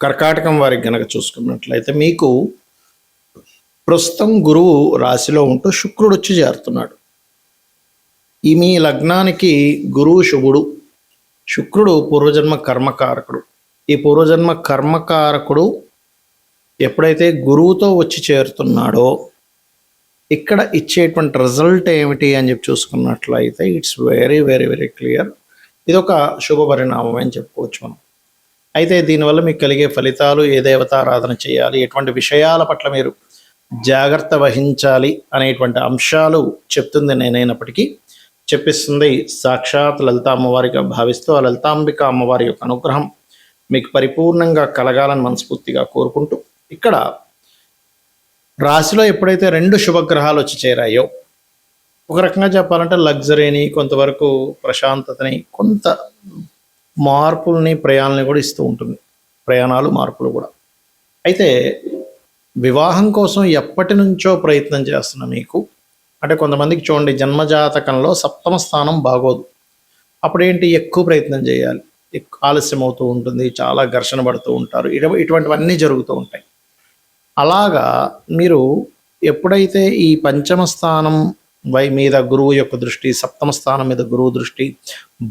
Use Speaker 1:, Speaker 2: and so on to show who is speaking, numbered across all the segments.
Speaker 1: కర్కాటకం వారికి గనక చూసుకున్నట్లయితే మీకు ప్రస్తుతం గురువు రాశిలో ఉంటూ శుక్రుడు వచ్చి చేరుతున్నాడు. ఈ మీ లగ్నానికి గురువు శుభుడు, శుక్రుడు పూర్వజన్మ కర్మకారకుడు. ఈ పూర్వజన్మ కర్మకారకుడు ఎప్పుడైతే గురువుతో వచ్చి చేరుతున్నాడో ఇక్కడ ఇచ్చేటువంటి రిజల్ట్ ఏమిటి అని చెప్పి చూసుకున్నట్లయితే it's very very very clear. ఇది ఒక శుభ పరిణామం అని చెప్పుకోవచ్చు మనం. అయితే దీనివల్ల మీకు కలిగే ఫలితాలు, ఏ దేవతారాధన చేయాలి, ఎటువంటి విషయాల పట్ల మీరు జాగ్రత్త వహించాలి అనేటువంటి అంశాలు చెప్తుంది నేనైనప్పటికీ చెప్పిస్తుంది సాక్షాత్ లలిత అమ్మవారిగా భావిస్తూ ఆ లలితాంబిక అమ్మవారి యొక్క అనుగ్రహం మీకు పరిపూర్ణంగా కలగాలని మనస్ఫూర్తిగా కోరుకుంటూ, ఇక్కడ రాశిలో ఎప్పుడైతే 2 శుభగ్రహాలు వచ్చి చేరాయో ఒక రకంగా చెప్పాలంటే లగ్జరీని, కొంతవరకు ప్రశాంతతని, కొంత మార్పుల్ని, ప్రయాణాలని కూడా ఇస్తూ ఉంటుంది. ప్రయాణాలు, మార్పులు కూడా. అయితే వివాహం కోసం ఎప్పటి నుంచో ప్రయత్నం చేస్తున్న మీకు, అంటే కొంతమందికి చూడండి జన్మజాతకంలో 7వ స్థానం బాగోదు, అప్పుడేంటి ఎక్కువ ప్రయత్నం చేయాలి, ఆలస్యం అవుతూ ఉంటుంది, చాలా ఘర్షణ పడుతూ ఉంటారు, ఇటువంటివన్నీ జరుగుతూ ఉంటాయి. అలాగా మీరు ఎప్పుడైతే ఈ 5వ స్థానం మీద గురువు యొక్క దృష్టి, 7వ స్థానం మీద గురువు దృష్టి,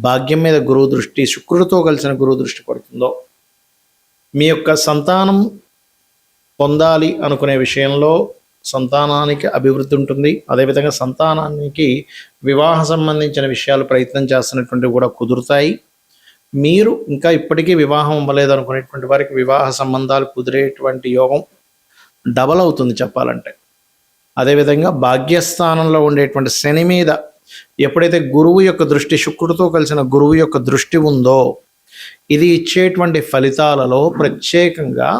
Speaker 1: భాగ్యం మీద గురువు దృష్టి, శుక్రుడితో కలిసిన గురువు దృష్టి పడుతుందో మీ యొక్క సంతానం పొందాలి అనుకునే విషయంలో సంతానానికి అభివృద్ధి ఉంటుంది. అదేవిధంగా సంతానానికి వివాహ సంబంధించిన విషయాలు ప్రయత్నం చేస్తున్నటువంటివి కూడా కుదురుతాయి. మీరు ఇంకా ఇప్పటికీ వివాహం అవ్వలేదు అనుకునేటువంటి వారికి వివాహ సంబంధాలు కుదిరేటువంటి యోగం డబల్ అవుతుంది చెప్పాలంటే. అదేవిధంగా భాగ్యస్థానంలో ఉండేటువంటి శని మీద ఎప్పుడైతే గురువు యొక్క దృష్టి, శుక్రుడితో కలిసిన గురువు యొక్క దృష్టి ఉందో ఇది ఇచ్చేటువంటి ఫలితాలలో ప్రత్యేకంగా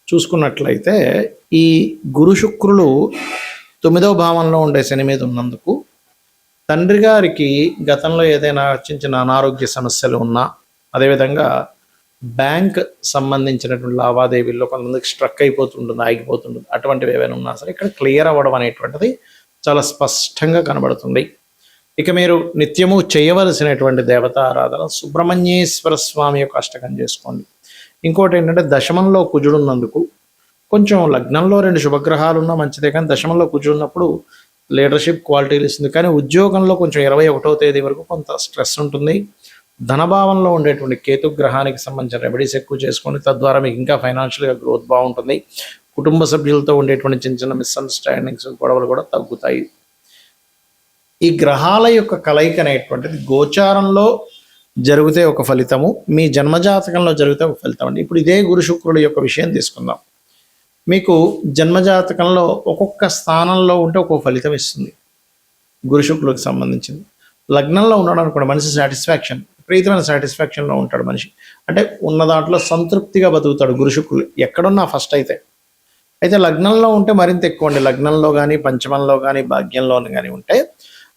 Speaker 1: చూసుకున్నట్లయితే ఈ గురు శుక్రులు 9వ భావంలో ఉండే శని మీద ఉన్నందుకు తండ్రి గారికి గతంలో ఏదైనా చిన్న అనారోగ్య సమస్యలు ఉన్నా, అదేవిధంగా బ్యాంక్ సంబంధించినటువంటి లావాదేవీల్లో కొంతమందికి స్ట్రక్ అయిపోతుంటుంది, ఆగిపోతుంటుంది, అటువంటివి ఏవైనా ఉన్నా సరే ఇక్కడ క్లియర్ అవ్వడం అనేటువంటిది చాలా స్పష్టంగా కనబడుతుంది. ఇక మీరు నిత్యము చేయవలసినటువంటి దేవతా ఆరాధన సుబ్రహ్మణ్యేశ్వర స్వామి యొక్క అష్టకం చేసుకోండి. ఇంకోటి ఏంటంటే దశమంలో కుజుడున్నందుకు కొంచెం లగ్నంలో 2 శుభగ్రహాలు ఉన్నా మంచిదే, కానీ దశమంలో కుజుడున్నప్పుడు లీడర్షిప్ క్వాలిటీలు ఇస్తుంది. కానీ ఉద్యోగంలో కొంచెం 21వ తేదీ వరకు కొంత స్ట్రెస్ ఉంటుంది. ధనభావంలో ఉండేటువంటి కేతుగ్రహానికి సంబంధించిన రెమెడీస్ ఎక్కువ చేసుకోండి, తద్వారా మీకు ఇంకా ఫైనాన్షియల్గా గ్రోత్ బాగుంటుంది. కుటుంబ సభ్యులతో ఉండేటువంటి చిన్న మిస్అండర్స్టాండింగ్స్, గొడవలు కూడా తగ్గుతాయి. ఈ గ్రహాల యొక్క కలయిక అనేటువంటిది గోచారంలో జరిగితే ఒక ఫలితము, మీ జన్మజాతకంలో జరిగితే ఒక ఫలితం అండి. ఇప్పుడు ఇదే గురు శుక్రుడు యొక్క విషయం తీసుకుందాం. మీకు జన్మజాతకంలో ఒక్కొక్క స్థానంలో ఉంటే ఒక్కొక్క ఫలితం ఇస్తుంది గురు శుక్రుడికి సంబంధించింది. లగ్నంలో ఉన్నాడు అనుకోండి, మనిషి సాటిస్ఫాక్షన్, విపరీతమైన సాటిస్ఫాక్షన్లో ఉంటాడు మనిషి, అంటే ఉన్న దాంట్లో సంతృప్తిగా బతుకుతాడు గురు శుక్రుడు ఎక్కడున్నా ఫస్ట్. అయితే లగ్నంలో ఉంటే మరింత ఎక్కువ అండి. లగ్నంలో కానీ, పంచమంలో కానీ, భాగ్యంలో కానీ ఉంటే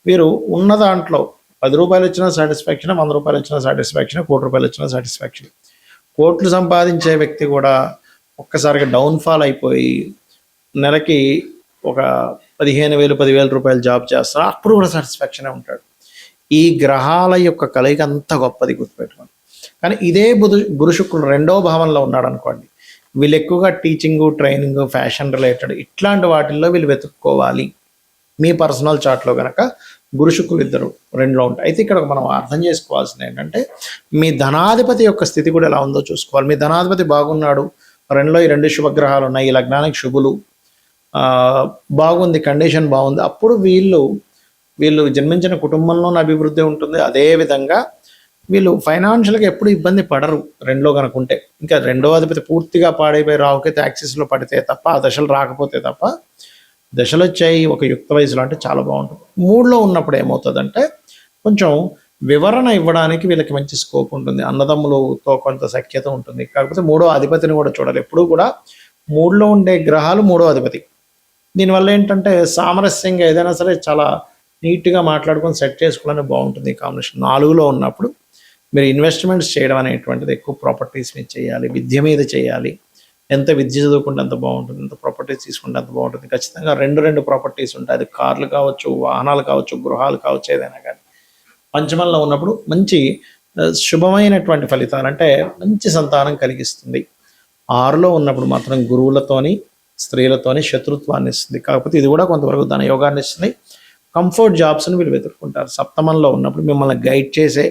Speaker 1: వీరు ఉన్న దాంట్లో 10 రూపాయలు వచ్చినా సాటిస్ఫాక్షన్, 100 రూపాయలు వచ్చినా సాటిస్ఫాక్షన్, 1 కోటి రూపాయలు వచ్చినా సాటిస్ఫాక్షన్. కోట్లు సంపాదించే వ్యక్తి కూడా ఒక్కసారిగా డౌన్ఫాల్ అయిపోయి నెలకి ఒక 15,000, 10,000 రూపాయలు జాబ్ చేస్తారు, అప్పుడు కూడా సాటిస్ఫాక్షనే ఉంటాడు. ఈ గ్రహాల యొక్క కలయిక అంత గొప్పది, గుర్తుపెట్టుకోండి. కానీ ఇదే గురు శుక్రుడు 2వ భావంలో ఉన్నాడు అనుకోండి, వీళ్ళు ఎక్కువగా టీచింగు, ట్రైనింగ్, ఫ్యాషన్ రిలేటెడ్ ఇట్లాంటి వాటిల్లో వీళ్ళు వెతుక్కోవాలి. మీ పర్సనల్ చార్ట్లో కనుక గురు శుక్రులు ఇద్దరు 2లో ఉంటాయి. అయితే ఇక్కడ మనం అర్థం చేసుకోవాల్సింది ఏంటంటే మీ ధనాధిపతి యొక్క స్థితి కూడా ఎలా ఉందో చూసుకోవాలి. మీ ధనాధిపతి బాగున్నాడు, 2లో ఈ 2 శుభగ్రహాలు ఉన్నాయి, ఈ లగ్నానికి శుభులు, బాగుంది, కండిషన్ బాగుంది, అప్పుడు వీళ్ళు జన్మించిన కుటుంబంలోనే అభివృద్ధి ఉంటుంది. అదేవిధంగా వీళ్ళు ఫైనాన్షియల్గా ఎప్పుడు ఇబ్బంది పడరు 2లో కనుక ఉంటే. ఇంకా 2వ అధిపతి పూర్తిగా పాడైపోయి రావుకైతే యాక్సిస్లో పడితే తప్ప, ఆ దశలు రాకపోతే తప్ప, దశలు వచ్చాయి ఒక యుక్త వయసులో అంటే చాలా బాగుంటుంది. 3లో ఉన్నప్పుడు ఏమవుతుందంటే కొంచెం వివరణ ఇవ్వడానికి వీళ్ళకి మంచి స్కోప్ ఉంటుంది, అన్నదమ్ములతో కొంత సఖ్యత ఉంటుంది. కాకపోతే 3వ అధిపతిని కూడా చూడాలి. ఎప్పుడు కూడా 3లో ఉండే గ్రహాలు 3వ అధిపతి. దీనివల్ల ఏంటంటే సామరస్యంగా ఏదైనా సరే చాలా నీట్గా మాట్లాడుకొని సెట్ చేసుకోవడానికి బాగుంటుంది ఈ కాంబినేషన్. 4లో ఉన్నప్పుడు మీరు ఇన్వెస్ట్మెంట్స్ చేయడం అనేటువంటిది ఎక్కువ ప్రాపర్టీస్ మీద చేయాలి, విద్య మీద చేయాలి. ఎంత విద్య చదువుకుంటే అంత బాగుంటుంది, ఎంత ప్రాపర్టీస్ తీసుకుంటే అంత బాగుంటుంది. ఖచ్చితంగా 2 ప్రాపర్టీస్ ఉంటాయి, అది కార్లు కావచ్చు, వాహనాలు కావచ్చు, గృహాలు కావచ్చు, ఏదైనా కానీ. పంచమంలో ఉన్నప్పుడు మంచి శుభమైనటువంటి ఫలితాలు, అంటే మంచి సంతానం కలిగిస్తుంది. 6లో ఉన్నప్పుడు మాత్రం గురువులతోని స్త్రీలతోని శత్రుత్వాన్ని ఇస్తుంది. కాకపోతే ఇది కూడా కొంతవరకు ధన యోగాన్ని ఇస్తుంది. కంఫర్ట్ జాబ్స్ని వీళ్ళు వెతుక్కుంటారు. సప్తమంలో ఉన్నప్పుడు మిమ్మల్ని గైడ్ చేసే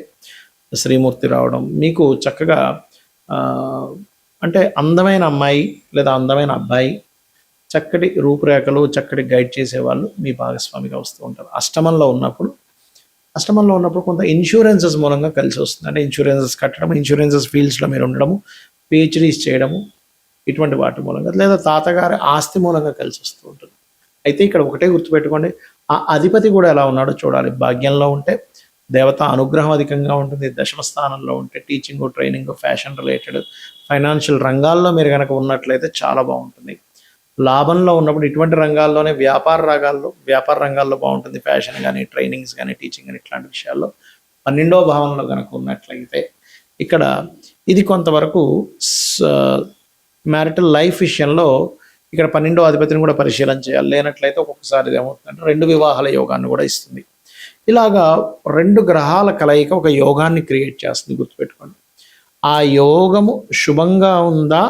Speaker 1: శ్రీమూర్తి రావడం, మీకు చక్కగా అంటే అందమైన అమ్మాయి లేదా అందమైన అబ్బాయి, చక్కటి రూపురేఖలు, చక్కటి గైడ్ చేసేవాళ్ళు మీ భాగస్వామిగా వస్తూ ఉంటారు. అష్టమంలో ఉన్నప్పుడు కొంత ఇన్సూరెన్సెస్ మూలంగా కలిసి వస్తుంది. అంటే ఇన్సూరెన్సెస్ కట్టడం, ఇన్సూరెన్సెస్ ఫీల్డ్స్లో మీరు ఉండడము, పిహెచ్డీస్ చేయడము, ఇటువంటి వాటి మూలంగా లేదా తాతగారి ఆస్తి మూలంగా కలిసి వస్తూ ఉంటుంది. అయితే ఇక్కడ ఒకటే గుర్తుపెట్టుకోండి, ఆ అధిపతి కూడా ఎలా ఉన్నాడో చూడాలి. భాగ్యంలో ఉంటే దేవత అనుగ్రహం అధికంగా ఉంటుంది. దశమ స్థానంలో ఉంటే teaching, training, fashion related, financial రంగాల్లో మీరు కనుక ఉన్నట్లయితే చాలా బాగుంటుంది. లాభంలో ఉన్నప్పుడు ఇటువంటి రంగాల్లోనే వ్యాపార రంగాల్లో బాగుంటుంది. ఫ్యాషన్ కానీ, ట్రైనింగ్స్ కానీ, టీచింగ్ కానీ ఇట్లాంటి విషయాల్లో 12వ భావంలో కనుక ఉన్నట్లయితే ఇక్కడ ఇది కొంతవరకు మ్యారిటల్ లైఫ్ విషయంలో ఇక్కడ 12వ అధిపతిని కూడా పరిశీలన చేయాలి. లేనట్లయితే ఒక్కొక్కసారి ఇది ఏమవుతుందంటే 2 వివాహాల యోగాన్ని కూడా ఇస్తుంది. ఇలాగా 2 గ్రహాల కలయిక ఒక యోగాన్ని క్రియేట్ చేస్తుంది. గుర్తుపెట్టుకోండి, ఆ యోగము శుభంగా ఉందా,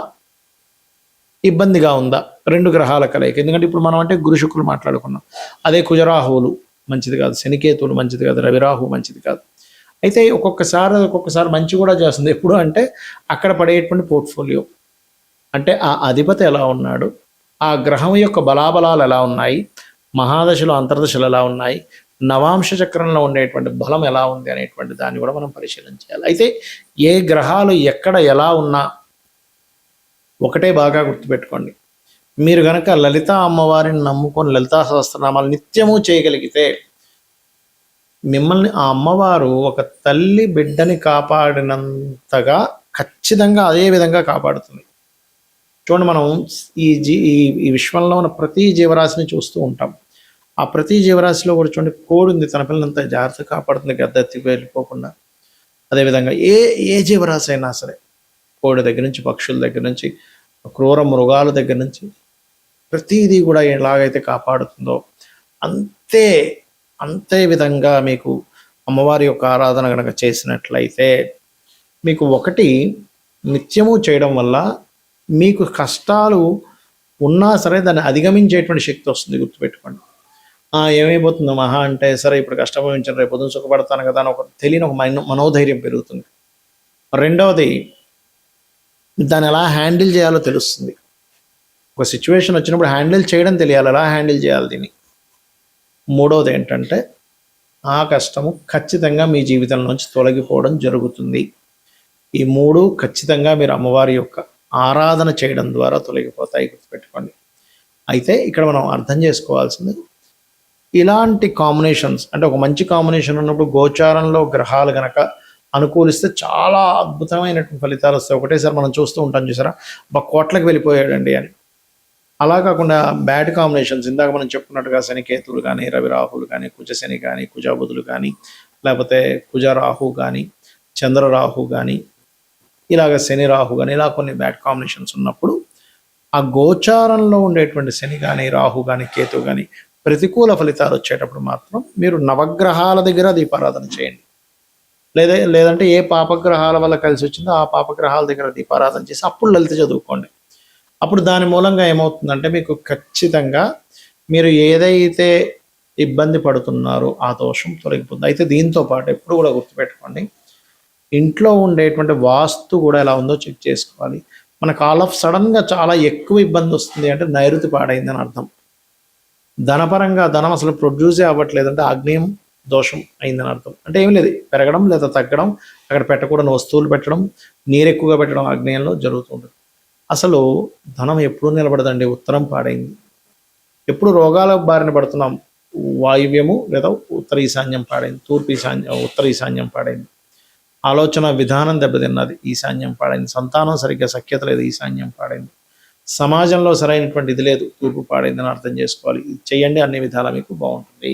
Speaker 1: ఇబ్బందిగా ఉందా, 2 గ్రహాల కలయిక. ఎందుకంటే ఇప్పుడు మనం అంటే గురు శుక్రులు మాట్లాడుకున్నాం. అదే కుజరాహువులు మంచిది కాదు, శనికేతువులు మంచిది కాదు, రవిరాహు మంచిది కాదు. అయితే ఒక్కొక్కసారి మంచి కూడా చేస్తుంది. ఎప్పుడు అంటే అక్కడ పడేటువంటి పోర్ట్ఫోలియో, అంటే ఆ అధిపతి ఎలా ఉన్నాడు, ఆ గ్రహం యొక్క బలాబలాలు ఎలా ఉన్నాయి, మహాదశలు అంతర్దశలు ఎలా ఉన్నాయి, నవాంశ చక్రంలో ఉండేటువంటి బలం ఎలా ఉంది అనేటువంటి దాన్ని కూడా మనం పరిశీలన చేయాలి. అయితే ఏ గ్రహాలు ఎక్కడ ఎలా ఉన్నా ఒకటే బాగా గుర్తుపెట్టుకోండి, మీరు కనుక లలితా అమ్మవారిని నమ్ముకొని లలితా సహస్రనామాలు నిత్యము చేయగలిగితే మిమ్మల్ని ఆ అమ్మవారు ఒక తల్లి బిడ్డని కాపాడినంతగా ఖచ్చితంగా అదే విధంగా కాపాడుతుంది. చూడండి, మనం ఈ విశ్వంలో ఉన్న ప్రతి జీవరాశిని చూస్తూ ఉంటాం. ఆ ప్రతి జీవరాశిలో కూడా చూడండి, కోడి ఉంది, తన పిల్లలంతా జాగ్రత్తగా కాపాడుతుంది, గద్దెత్తికి వెళ్ళిపోకుండా. అదేవిధంగా ఏ జీవరాశి అయినా సరే, కోడి దగ్గర నుంచి, పక్షుల దగ్గర నుంచి, క్రూర మృగాల దగ్గర నుంచి ప్రతిదీ కూడా ఎలాగైతే కాపాడుతుందో అంతే విధంగా మీకు అమ్మవారి యొక్క ఆరాధన కనుక చేసినట్లయితే మీకు ఒకటి నిత్యము చేయడం వల్ల మీకు కష్టాలు ఉన్నా సరే దాన్ని అధిగమించేటువంటి శక్తి వస్తుంది. గుర్తుపెట్టుకోండి. ఏమైపోతుందో మహా అంటే సరే ఇప్పుడు కష్టపడించాను, రేపు పొద్దున సుఖపడతాను కదా అని తెలియని ఒక మనోధైర్యం పెరుగుతుంది. రెండవది, దాన్ని ఎలా హ్యాండిల్ చేయాలో తెలుస్తుంది. ఒక సిచ్యువేషన్ వచ్చినప్పుడు హ్యాండిల్ చేయడం తెలియాలి, ఎలా హ్యాండిల్ చేయాలి దీన్ని. మూడవది ఏంటంటే, ఆ కష్టము ఖచ్చితంగా మీ జీవితంలోంచి తొలగిపోవడం జరుగుతుంది. ఈ 3 ఖచ్చితంగా మీరు అమ్మవారి యొక్క ఆరాధన చేయడం ద్వారా తొలగిపోతాయి. గుర్తుపెట్టుకోండి. అయితే ఇక్కడ మనం అర్థం చేసుకోవాల్సింది, ఇలాంటి కాంబినేషన్స్ అంటే ఒక మంచి కాంబినేషన్ ఉన్నప్పుడు గోచారంలో గ్రహాలు గనక అనుకూలిస్తే చాలా అద్భుతమైనటువంటి ఫలితాలు వస్తాయి. ఒకటేసారి మనం చూస్తూ ఉంటాం, చూసారా, కోట్లకు వెళ్ళిపోయాడండి అని. అలా కాకుండా బ్యాడ్ కాంబినేషన్స్, ఇందాక మనం చెప్పుకున్నట్టుగా శనికేతువులు కానీ, రవిరాహులు కానీ, కుజశని కానీ, కుజబుధులు కానీ, లేకపోతే కుజరాహు కానీ, చంద్రరాహు కానీ, ఇలాగ శని రాహు కానీ, ఇలా కొన్ని బ్యాడ్ కాంబినేషన్స్ ఉన్నప్పుడు ఆ గోచారంలో ఉండేటువంటి శని కానీ, రాహు కానీ, కేతు కానీ ప్రతికూల ఫలితాలు వచ్చేటప్పుడు మాత్రం మీరు నవగ్రహాల దగ్గర దీపారాధన చేయండి. లేదంటే ఏ పాపగ్రహాల వల్ల కలిసి వచ్చిందో ఆ పాపగ్రహాల దగ్గర దీపారాధన చేసి అప్పుడు లలిత చదువుకోండి. అప్పుడు దాని మూలంగా ఏమవుతుందంటే మీకు ఖచ్చితంగా మీరు ఏదైతే ఇబ్బంది పడుతున్నారో ఆ దోషం తొలగిపోతుంది. అయితే దీంతో పాటు ఎప్పుడు కూడా గుర్తుపెట్టుకోండి, ఇంట్లో ఉండేటువంటి వాస్తు కూడా ఎలా ఉందో చెక్ చేసుకోవాలి. మనకు ఆల్ ఆఫ్ సడన్గా చాలా ఎక్కువ ఇబ్బంది వస్తుంది అంటే నైరుతి పాడైందని అర్థం. ధనపరంగా ధనం అసలు ప్రొడ్యూసే అవ్వట్లేదు అంటే ఆగ్నేయం దోషం అయిందని అర్థం. అంటే ఏం లేదు, పెరగడం లేదా తగ్గడం, అక్కడ పెట్టకూడని వస్తువులు పెట్టడం, నీరు ఎక్కువగా పెట్టడం ఆగ్నేయంలో జరుగుతుంటుంది. అసలు ధనం ఎప్పుడూ నిలబడదండి. ఉత్తరం పాడైంది. ఎప్పుడు రోగాల బారిన పడుతున్నాం, వాయువ్యము లేదా ఉత్తర ఈశాన్యం పాడైంది, ఉత్తర ఈశాన్యం పాడైంది. ఆలోచన విధానం దెబ్బతిన్నది, ఈశాన్యం పాడైంది. సంతానం సరిగ్గా సఖ్యత లేదు, ఈశాన్యం పాడైంది. సమాజంలో సరైనటువంటి ఇది లేదు, తూర్పు పాడైందని అర్థం చేసుకోవాలి. ఇది చేయండి, అన్ని విధాలా మీకు బాగుంటుంది.